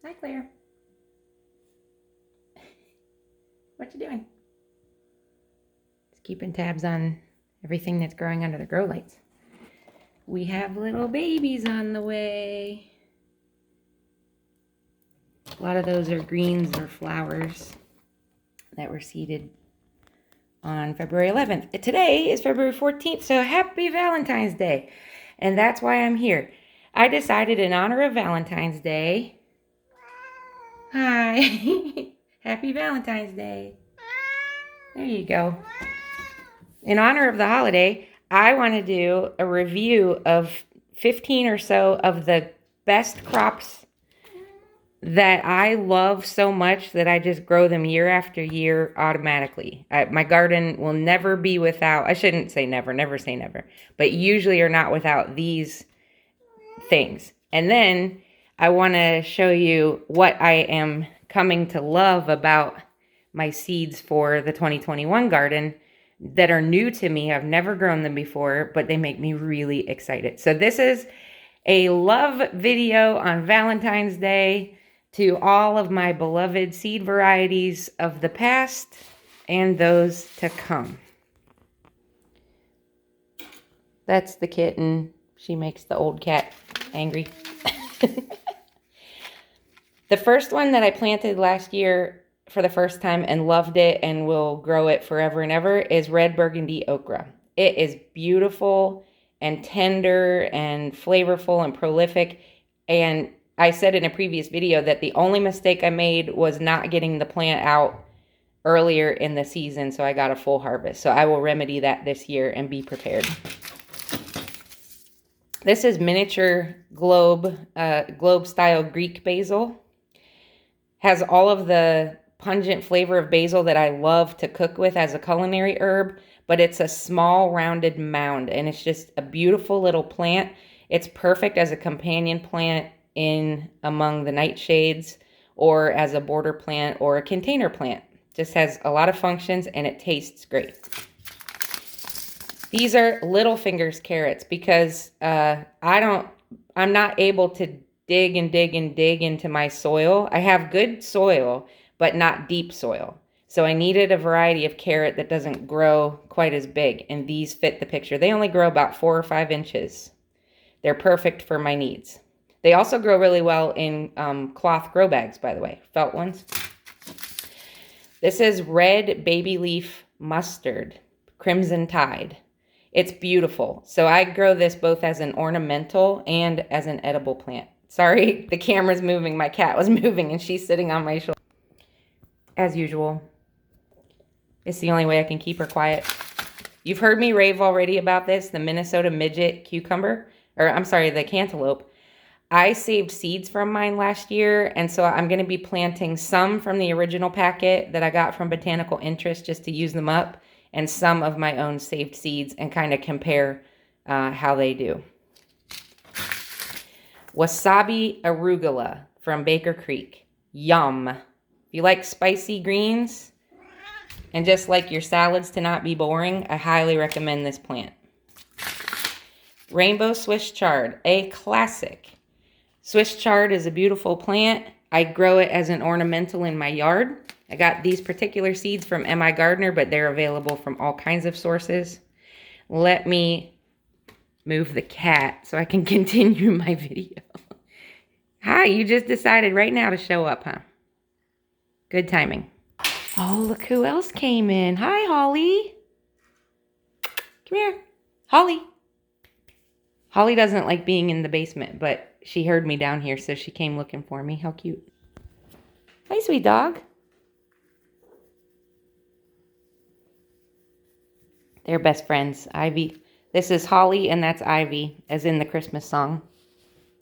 Hi, Claire. What you doing? Just keeping tabs on everything that's growing under the grow lights. We have little babies on the way. A lot of those are greens or flowers that were seeded on February 11th. Today is February 14th, so happy Valentine's Day. And that's why I'm here. I decided in honor of Valentine's Day. Hi. Happy Valentine's Day. There you go. In honor of the holiday, I want to do a review of 15 or so of the best crops that I love so much that I just grow them year after year automatically. My garden will never be without, I shouldn't say never, never say never, but usually are not without these things. And then I want to show you what I am coming to love about my seeds for the 2021 garden that are new to me. I've never grown them before, but they make me really excited. So this is a love video on Valentine's Day to all of my beloved seed varieties of the past and those to come. That's the kitten. She makes the old cat angry. The first one that I planted last year for the first time and loved it and will grow it forever and ever is red Burgundy Okra. It is beautiful and tender and flavorful and prolific. And I said in a previous video that the only mistake I made was not getting the plant out earlier in the season, so I got a full harvest. So I will remedy that this year and be prepared. This is miniature globe style Greek basil. Has all of the pungent flavor of basil that I love to cook with as a culinary herb, but it's a small rounded mound and it's just a beautiful little plant. It's perfect as a companion plant in among the nightshades or as a border plant or a container plant. Just has a lot of functions and it tastes great. These are little fingers carrots because I'm not able to dig into my soil. I have good soil, but not deep soil. So I needed a variety of carrot that doesn't grow quite as big, and these fit the picture. They only grow about 4 or 5 inches. They're perfect for my needs. They also grow really well in cloth grow bags, by the way, felt ones. This is red baby leaf mustard, Crimson Tide. It's beautiful. So I grow this both as an ornamental and as an edible plant. Sorry, the camera's moving. My cat was moving and she's sitting on my shoulder. As usual. It's the only way I can keep her quiet. You've heard me rave already about this, the Minnesota midget cucumber, or I'm sorry, the cantaloupe. I saved seeds from mine last year, and so I'm going to be planting some from the original packet that I got from Botanical Interest just to use them up, and some of my own saved seeds and kind of compare how they do. Wasabi Arugula from Baker Creek. Yum. If you like spicy greens and just like your salads to not be boring, I highly recommend this plant. Rainbow Swiss Chard, a classic. Swiss chard is a beautiful plant. I grow it as an ornamental in my yard. I got these particular seeds from M.I. Gardner, but they're available from all kinds of sources. Let me move the cat so I can continue my video. Hi, you just decided right now to show up, huh? Good timing. Oh, look who else came in. Hi, Holly. Come here. Holly. Holly doesn't like being in the basement, but she heard me down here, so she came looking for me. How cute. Hi, sweet dog. They're best friends. Ivy. This is Holly, and that's Ivy, as in the Christmas song.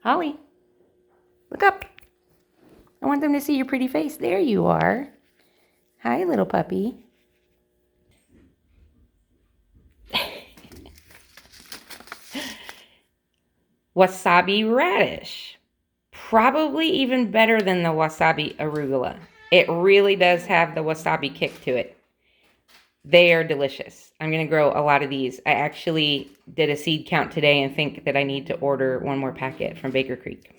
Holly, look up. I want them to see your pretty face. There you are. Hi, little puppy. Wasabi Radish. Probably even better than the Wasabi Arugula. It really does have the wasabi kick to it. They are delicious. I'm going to grow a lot of these. I actually did a seed count today and think that I need to order one more packet from Baker Creek.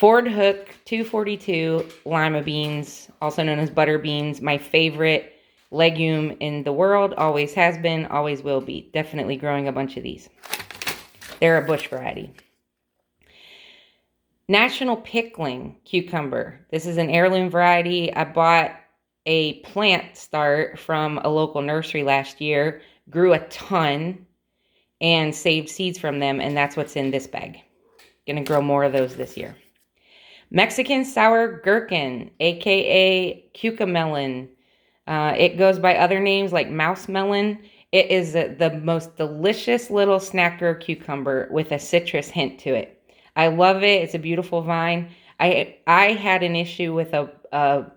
Ford Hook 242 lima beans, also known as butter beans, my favorite legume in the world, always has been, always will be. Definitely growing a bunch of these. They're a bush variety. National Pickling Cucumber. This is an heirloom variety. I bought a plant start from a local nursery last year, grew a ton, and saved seeds from them, and that's what's in this bag. Gonna grow more of those this year. Mexican sour gherkin, aka cucamelon. It goes by other names like mouse melon. It is the most delicious little snack grow cucumber with a citrus hint to it. I love it. It's a beautiful vine. I had an issue with a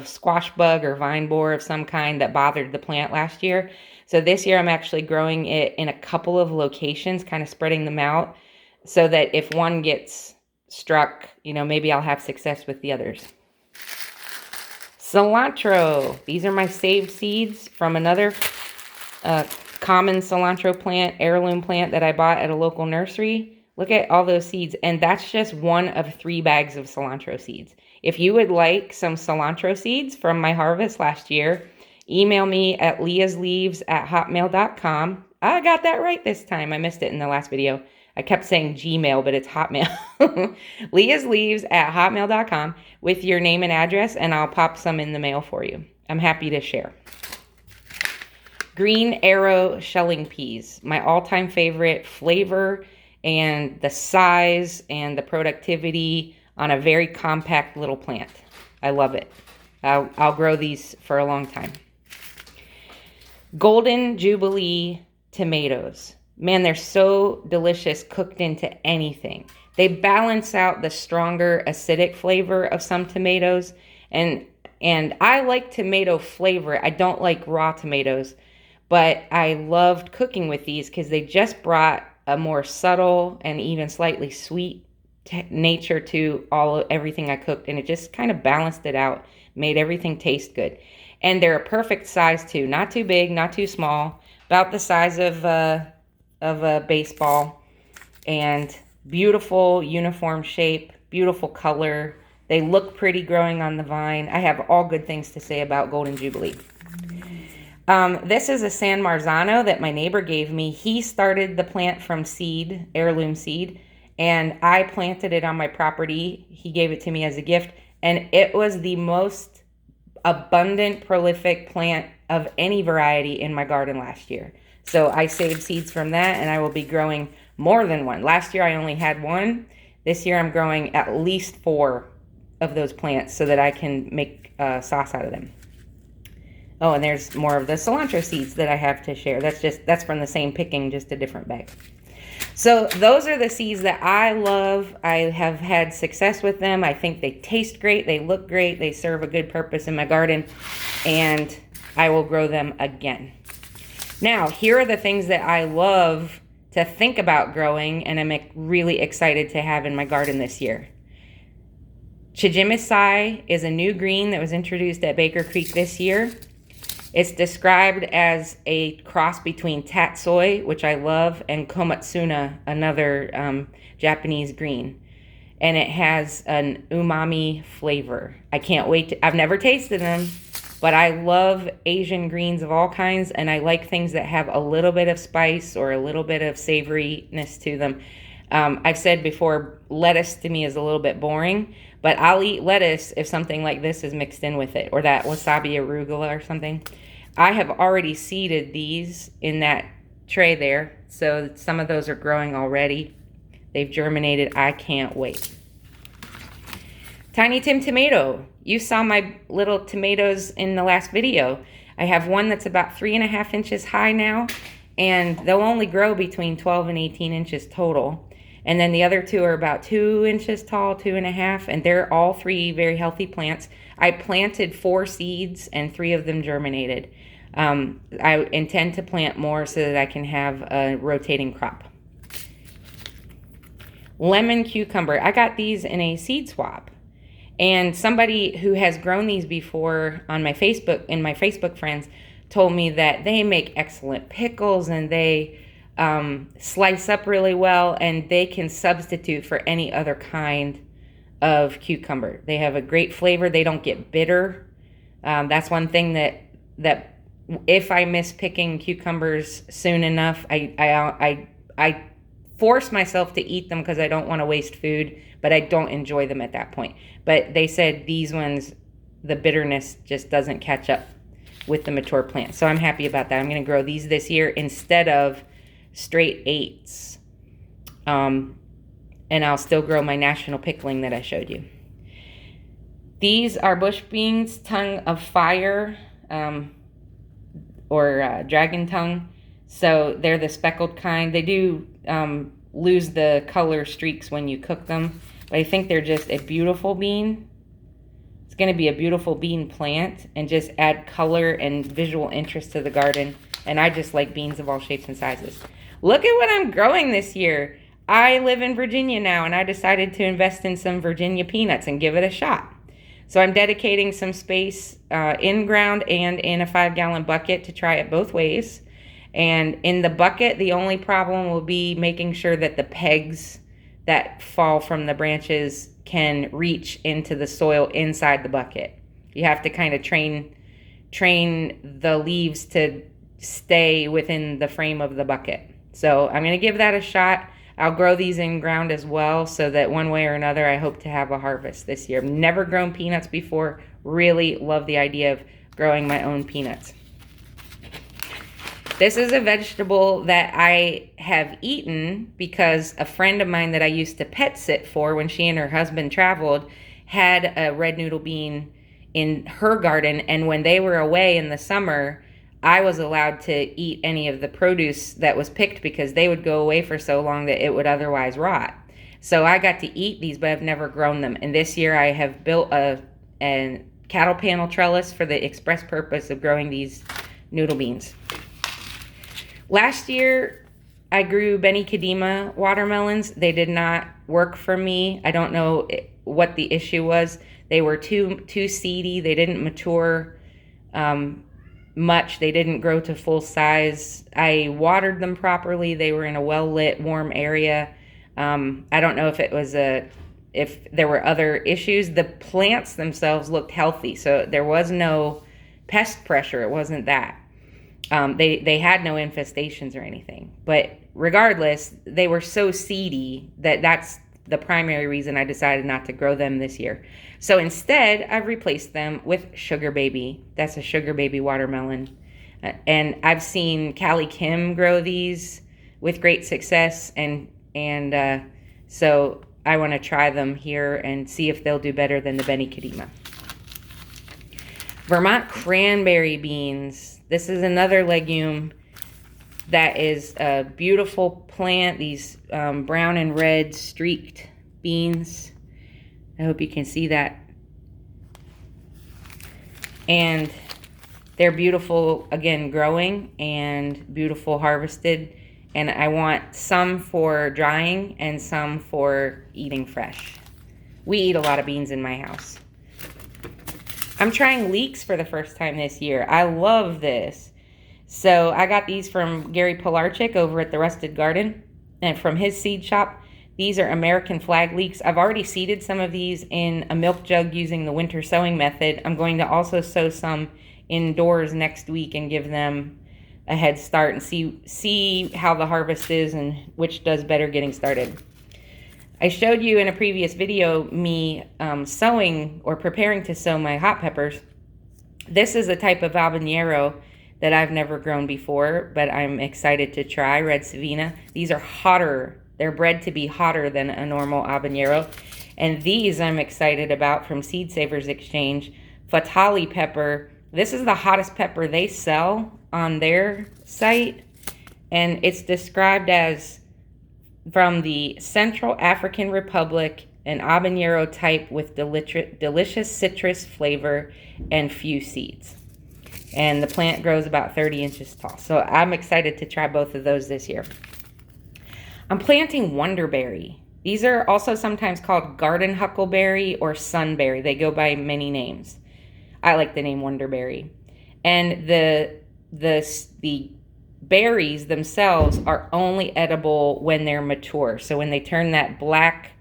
squash bug or vine borer of some kind that bothered the plant last year. So this year I'm actually growing it in a couple of locations, kind of spreading them out so that if one gets struck, maybe I'll have success with the others. Cilantro. These are my saved seeds from another common cilantro plant, heirloom plant that I bought at a local nursery. Look at all those seeds, and that's just one of 3 bags of cilantro seeds. If you would like some cilantro seeds from my harvest last year, email me at leahsleaves@hotmail.com. I got that right this time. I missed it in the last video. I kept saying Gmail, but it's Hotmail. leahsleaves@hotmail.com with your name and address, and I'll pop some in the mail for you. I'm happy to share. Green Arrow shelling peas, my all-time favorite flavor and the size and the productivity on a very compact little plant. I love it. I'll grow these for a long time. Golden Jubilee tomatoes. Man, they're so delicious cooked into anything. They balance out the stronger acidic flavor of some tomatoes. And I like tomato flavor. I don't like raw tomatoes. But I loved cooking with these because they just brought a more subtle and even slightly sweet nature to everything I cooked, and it just kind of balanced it out, made everything taste good. And they're a perfect size too, not too big, not too small, about the size of a baseball, and beautiful uniform shape, beautiful color. They look pretty growing on the vine. I have all good things to say about Golden Jubilee. This is a San Marzano that my neighbor gave me. He started the plant from seed, heirloom seed, and I planted it on my property. He gave it to me as a gift, and it was the most abundant, prolific plant of any variety in my garden last year. So I saved seeds from that, and I will be growing more than one. Last year I only had one. This year I'm growing at least 4 of those plants so that I can make sauce out of them. Oh, and there's more of the cilantro seeds that I have to share. That's from the same picking, just a different bag. So those are the seeds that I love. I have had success with them. I think they taste great. They look great. They serve a good purpose in my garden, and I will grow them again. Now, here are the things that I love to think about growing, and I'm really excited to have in my garden this year. Chijimasai is a new green that was introduced at Baker Creek this year. It's described as a cross between tatsoi, which I love, and komatsuna, another Japanese green. And it has an umami flavor. I can't wait I've never tasted them, but I love Asian greens of all kinds, and I like things that have a little bit of spice or a little bit of savoriness to them. I've said before, lettuce to me is a little bit boring, but I'll eat lettuce if something like this is mixed in with it, or that wasabi arugula or something. I have already seeded these in that tray there, so some of those are growing already. They've germinated. I can't wait. Tiny Tim tomato. You saw my little tomatoes in the last video. I have one that's about 3.5 inches high now, and they'll only grow between 12 and 18 inches total. And then the other 2 are about 2 inches tall, 2.5, and they're all 3 very healthy plants. I planted 4 seeds and 3 of them germinated. I intend to plant more so that I can have a rotating crop. Lemon cucumber. I got these in a seed swap. And somebody who has grown these before on my Facebook, in my Facebook friends, told me that they make excellent pickles and they slice up really well, and they can substitute for any other kind of cucumber. They have a great flavor. They don't get bitter. That's one thing that if I miss picking cucumbers soon enough, I force myself to eat them because I don't want to waste food, but I don't enjoy them at that point. But they said these ones, the bitterness just doesn't catch up with the mature plant. So I'm happy about that. I'm going to grow these this year instead of straight 8s. And I'll still grow my national pickling that I showed you. These are bush beans, tongue of fire, or dragon tongue. So they're the speckled kind. They do lose the color streaks when you cook them, but I think they're just a beautiful bean. It's going to be a beautiful bean plant and just add color and visual interest to the garden. And I just like beans of all shapes and sizes. Look at what I'm growing this year. I live in Virginia now, and I decided to invest in some Virginia peanuts and give it a shot. So I'm dedicating some space in ground and in a 5-gallon bucket to try it both ways. And in the bucket, the only problem will be making sure that the pegs that fall from the branches can reach into the soil inside the bucket. You have to kind of train the leaves to stay within the frame of the bucket. So I'm going to give that a shot. I'll grow these in ground as well, so that one way or another I hope to have a harvest this year. I've never grown peanuts before. Really love the idea of growing my own peanuts. This is a vegetable that I have eaten because a friend of mine that I used to pet sit for when she and her husband traveled had a red noodle bean in her garden, and when they were away in the summer, I was allowed to eat any of the produce that was picked because they would go away for so long that it would otherwise rot. So I got to eat these, but I've never grown them. And this year I have built a cattle panel trellis for the express purpose of growing these noodle beans. Last year I grew Benny Kadima watermelons. They did not work for me. I don't know what the issue was. They were too seedy. They didn't mature much. They didn't grow to full size. I watered them properly. They were in a well-lit, warm area. I don't know if there were other issues. The plants themselves looked healthy, so there was no pest pressure. It wasn't that. They had no infestations or anything. But regardless, they were so seedy that's the primary reason I decided not to grow them this year. So instead, I've replaced them with Sugar Baby. That's a Sugar Baby watermelon. And I've seen Callie Kim grow these with great success. And so I want to try them here and see if they'll do better than the Benny Kadima. Vermont cranberry beans. This is another legume that is a beautiful plant. These brown and red streaked beans. I hope you can see that. And they're beautiful, again, growing and beautiful harvested. And I want some for drying and some for eating fresh. We eat a lot of beans in my house. I'm trying leeks for the first time this year. I love this. So I got these from Gary Pilarchik over at the Rusted Garden and from his seed shop. These are American flag leeks. I've already seeded some of these in a milk jug using the winter sowing method. I'm going to also sow some indoors next week and give them a head start and see how the harvest is and which does better getting started. I showed you in a previous video me sowing or preparing to sow my hot peppers. This is a type of habanero that I've never grown before, but I'm excited to try, Red Savina. These are hotter. They're bred to be hotter than a normal habanero. And these I'm excited about from Seed Savers Exchange. Fatale Pepper. This is the hottest pepper they sell on their site. And it's described as from the Central African Republic, an habanero type with delicious citrus flavor and few seeds. And the plant grows about 30 inches tall. So I'm excited to try both of those this year. I'm planting Wonderberry. These are also sometimes called garden huckleberry or sunberry. They go by many names. I like the name Wonderberry. And the berries themselves are only edible when they're mature. So when they turn that black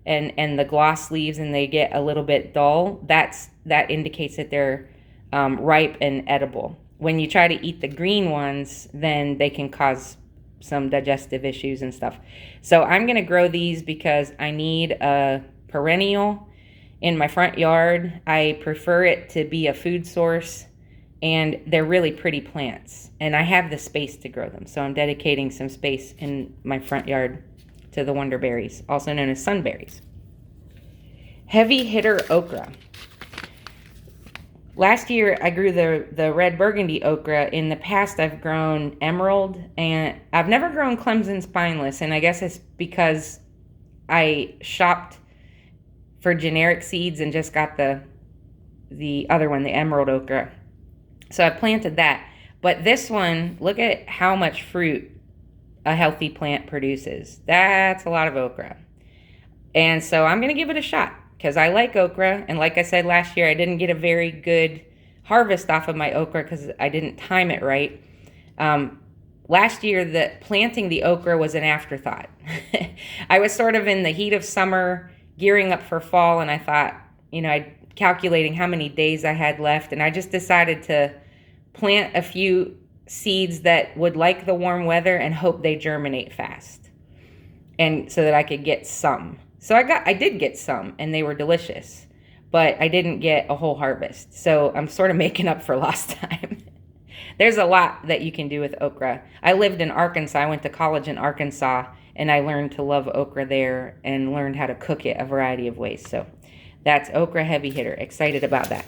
and the gloss leaves and they get a little bit dull, that indicates that they're ripe and edible. When you try to eat the green ones, then they can cause some digestive issues and stuff. So I'm going to grow these because I need a perennial in my front yard. I prefer it to be a food source, and they're really pretty plants. And I have the space to grow them, so I'm dedicating some space in my front yard to the Wonderberries, also known as sunberries. Heavy hitter okra. Last year, I grew the red Burgundy okra. In the past, I've grown emerald, and I've never grown Clemson spineless, and I guess it's because I shopped for generic seeds and just got the other one, the emerald okra. So I planted that. But this one, look at how much fruit a healthy plant produces. That's a lot of okra. And so I'm going to give it a shot, because I like okra, and like I said last year, I didn't get a very good harvest off of my okra because I didn't time it right. Last year, planting the okra was an afterthought. I was sort of in the heat of summer, gearing up for fall, and I thought, calculating how many days I had left, and I just decided to plant a few seeds that would like the warm weather and hope they germinate fast, and so that I could get some. So I did get some, and they were delicious, but I didn't get a whole harvest. So I'm sort of making up for lost time. There's a lot that you can do with okra. I lived in Arkansas. I went to college in Arkansas, and I learned to love okra there and learned how to cook it a variety of ways. So that's okra heavy hitter. Excited about that.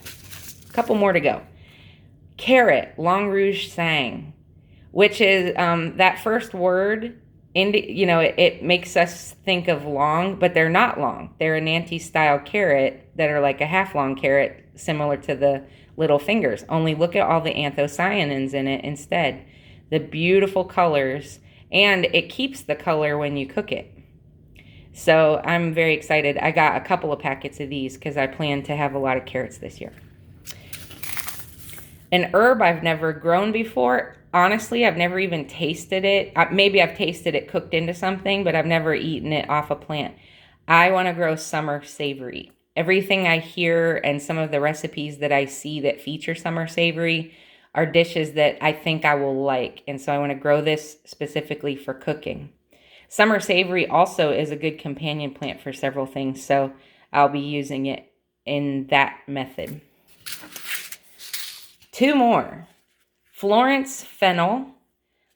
A couple more to go. Carrot, Long Rouge Sang, which is that first word. It makes us think of long, but they're not long. They're an Nantes-style carrot that are like a half-long carrot, similar to the little fingers. Only look at all the anthocyanins in it instead. The beautiful colors, and it keeps the color when you cook it. So I'm very excited. I got a couple of packets of these because I plan to have a lot of carrots this year. An herb I've never grown before. Honestly, I've never even tasted it. Maybe I've tasted it cooked into something, but I've never eaten it off a plant. I want to grow summer savory. Everything I hear and some of the recipes that I see that feature summer savory are dishes that I think I will like. And so I want to grow this specifically for cooking. Summer savory also is a good companion plant for several things, so I'll be using it in that method. Two more. Florence Fennel.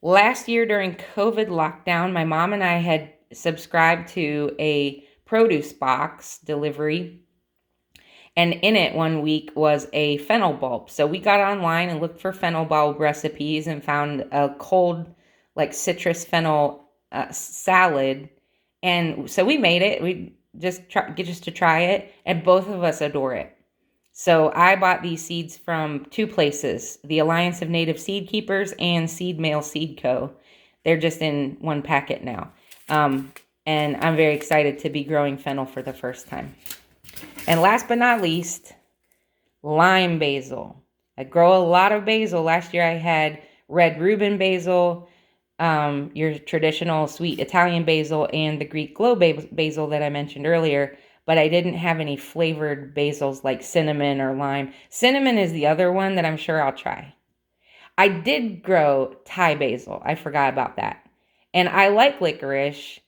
Last year during COVID lockdown, my mom and I had subscribed to a produce box delivery, and in it one week was a fennel bulb. So we got online and looked for fennel bulb recipes and found a cold, like citrus fennel salad, and so we made it. We just to try it, and both of us adore it. So I bought these seeds from two places, the Alliance of Native Seed Keepers and Seed Mail Seed Co. They're just in one packet now. And I'm very excited to be growing fennel for the first time. And last but not least, lime basil. I grow a lot of basil. Last year I had red Reuben basil, your traditional sweet Italian basil, and the Greek glow basil that I mentioned earlier. But I didn't have any flavored basils like cinnamon or lime. Cinnamon is the other one that I'm sure I'll try. I did grow Thai basil. I forgot about that. And I like licorice,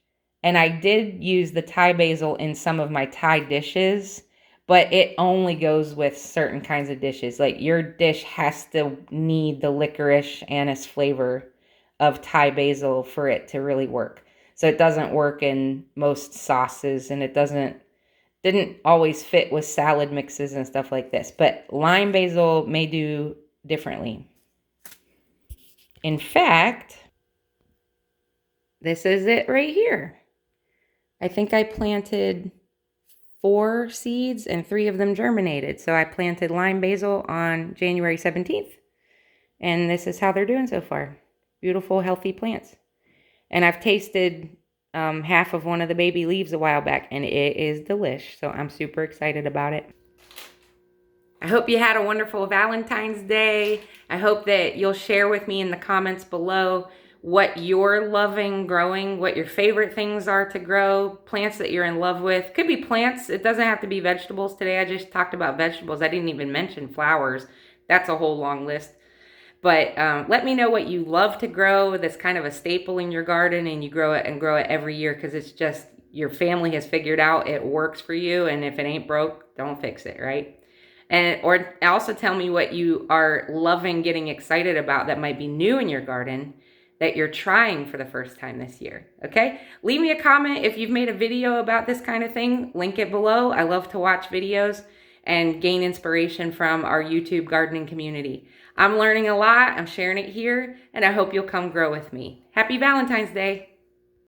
and I did use the Thai basil in some of my Thai dishes, but it only goes with certain kinds of dishes. Like your dish has to need the licorice anise flavor of Thai basil for it to really work. So it doesn't work in most sauces, and it didn't always fit with salad mixes and stuff like this. But lime basil may do differently. In fact, this is it right here. I think I planted 4 seeds and 3 of them germinated. So I planted lime basil on January 17th. And this is how they're doing so far. Beautiful, healthy plants. And I've tasted half of one of the baby leaves a while back, and it is delish. So I'm super excited about it. I hope you had a wonderful Valentine's Day. I hope that you'll share with me in the comments below what you're loving growing, what your favorite things are to grow, plants that you're in love with. Could be plants. It doesn't have to be vegetables today. I just talked about vegetables. I didn't even mention flowers. That's a whole long list. But let me know what you love to grow that's kind of a staple in your garden, and you grow it every year because it's just your family has figured out it works for you. And if it ain't broke, don't fix it, right? And or also tell me what you are loving, getting excited about that might be new in your garden that you're trying for the first time this year, okay? Leave me a comment if you've made a video about this kind of thing. Link it below. I love to watch videos and gain inspiration from our YouTube gardening community. I'm learning a lot. I'm sharing it here, and I hope you'll come grow with me. Happy Valentine's Day.